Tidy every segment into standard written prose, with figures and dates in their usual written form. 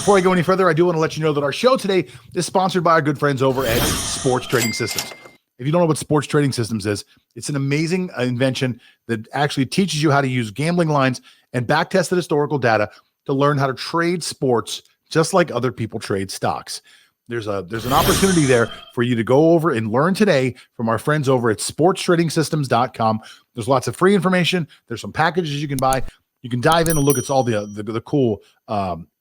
Before I go any further, I do want to let you know that our show today is sponsored by our good friends over at Sports Trading Systems. If you don't know what Sports Trading Systems is, it's an amazing invention that actually teaches you how to use gambling lines and back-tested historical data to learn how to trade sports just like other people trade stocks. There's an opportunity there for you to go over and learn today from our friends over at sportstradingsystems.com. There's lots of free information. There's some packages you can buy. You can dive in and look at all the cool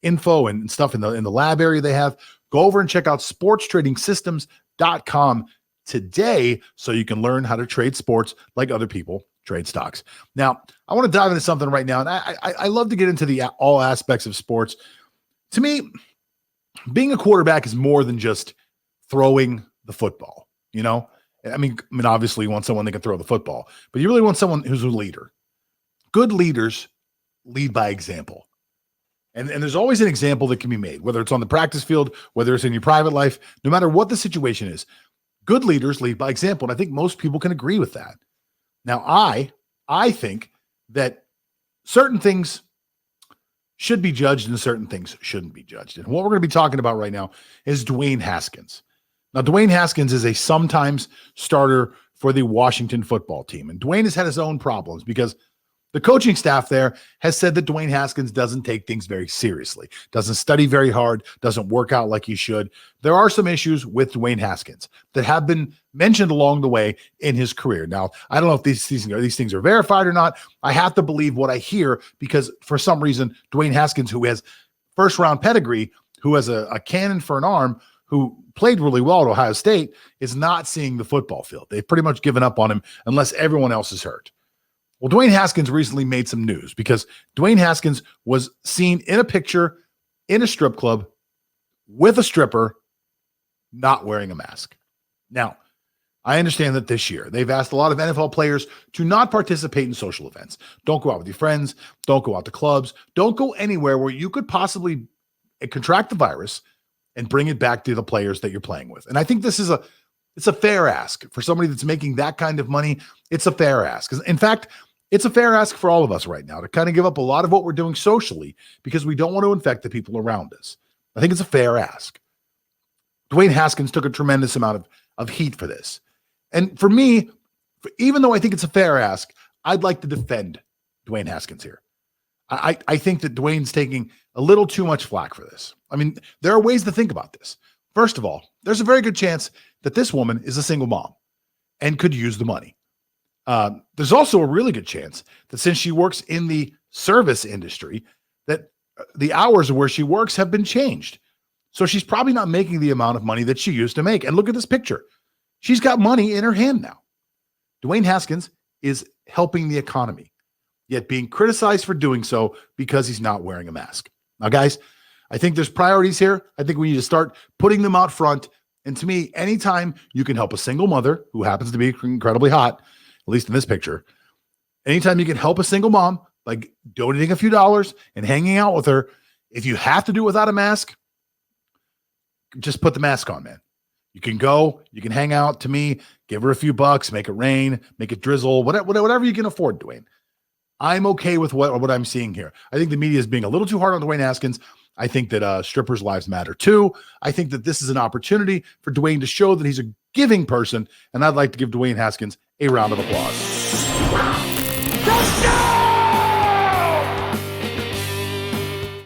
info and stuff in the lab area they have. Go over and check out sportstradingsystems.com today so you can learn how to trade sports like other people trade stocks. Now, I want to dive into something right now, and I love to get into all aspects of sports. To me, being a quarterback is more than just throwing the football, you know? I mean, obviously you want someone that can throw the football, but you really want someone who's a leader. Good leaders lead by example. And there's always an example that can be made, whether it's on the practice field, whether it's in your private life, no matter what the situation is. Good leaders lead by example, and I think most people can agree with that. Now, I think that certain things should be judged and certain things shouldn't be judged. And what we're going to be talking about right now is Dwayne Haskins. Now, Dwayne Haskins is a sometimes starter for the Washington football team. And Dwayne has had his own problems because the coaching staff there has said that Dwayne Haskins doesn't take things very seriously, doesn't study very hard, doesn't work out like he should. There are some issues with Dwayne Haskins that have been mentioned along the way in his career. Now, I don't know if these things are verified or not. I have to believe what I hear because for some reason, Dwayne Haskins, who has first-round pedigree, who has a cannon for an arm, who played really well at Ohio State, is not seeing the football field. They've pretty much given up on him unless everyone else is hurt. Well, Dwayne Haskins recently made some news because Dwayne Haskins was seen in a picture in a strip club with a stripper not wearing a mask. Now, I understand that this year they've asked a lot of NFL players to not participate in social events. Don't go out with your friends. Don't go out to clubs. Don't go anywhere where you could possibly contract the virus and bring it back to the players that you're playing with. And I think this is it's a fair ask for somebody that's making that kind of money. It's a fair ask. In fact, it's a fair ask for all of us right now to kind of give up a lot of what we're doing socially because we don't want to infect the people around us. I think it's a fair ask. Dwayne Haskins took a tremendous amount of heat for this. And for me, even though I think it's a fair ask, I'd like to defend Dwayne Haskins here. I think that Dwayne's taking a little too much flack for this. I mean, there are ways to think about this. First of all, there's a very good chance that this woman is a single mom and could use the money. There's also a really good chance that since she works in the service industry, that the hours where she works have been changed. So she's probably not making the amount of money that she used to make. And look at this picture. She's got money in her hand now. Dwayne Haskins is helping the economy, yet being criticized for doing so because he's not wearing a mask. Now, guys, I think there's priorities here. I think we need to start putting them out front. And to me, anytime you can help a single mother who happens to be incredibly hot, at least in this picture, anytime you can help a single mom by donating a few dollars and hanging out with her, if you have to do it without a mask, just put the mask on, man. You can go, you can hang out. To me, give her a few bucks, make it rain, make it drizzle, whatever you can afford, Dwayne. I'm okay with what I'm seeing here. I think the media is being a little too hard on Dwayne Haskins. I think that strippers' lives matter too. I think that this is an opportunity for Dwayne to show that he's a giving person, and I'd like to give Dwayne Haskins a round of applause.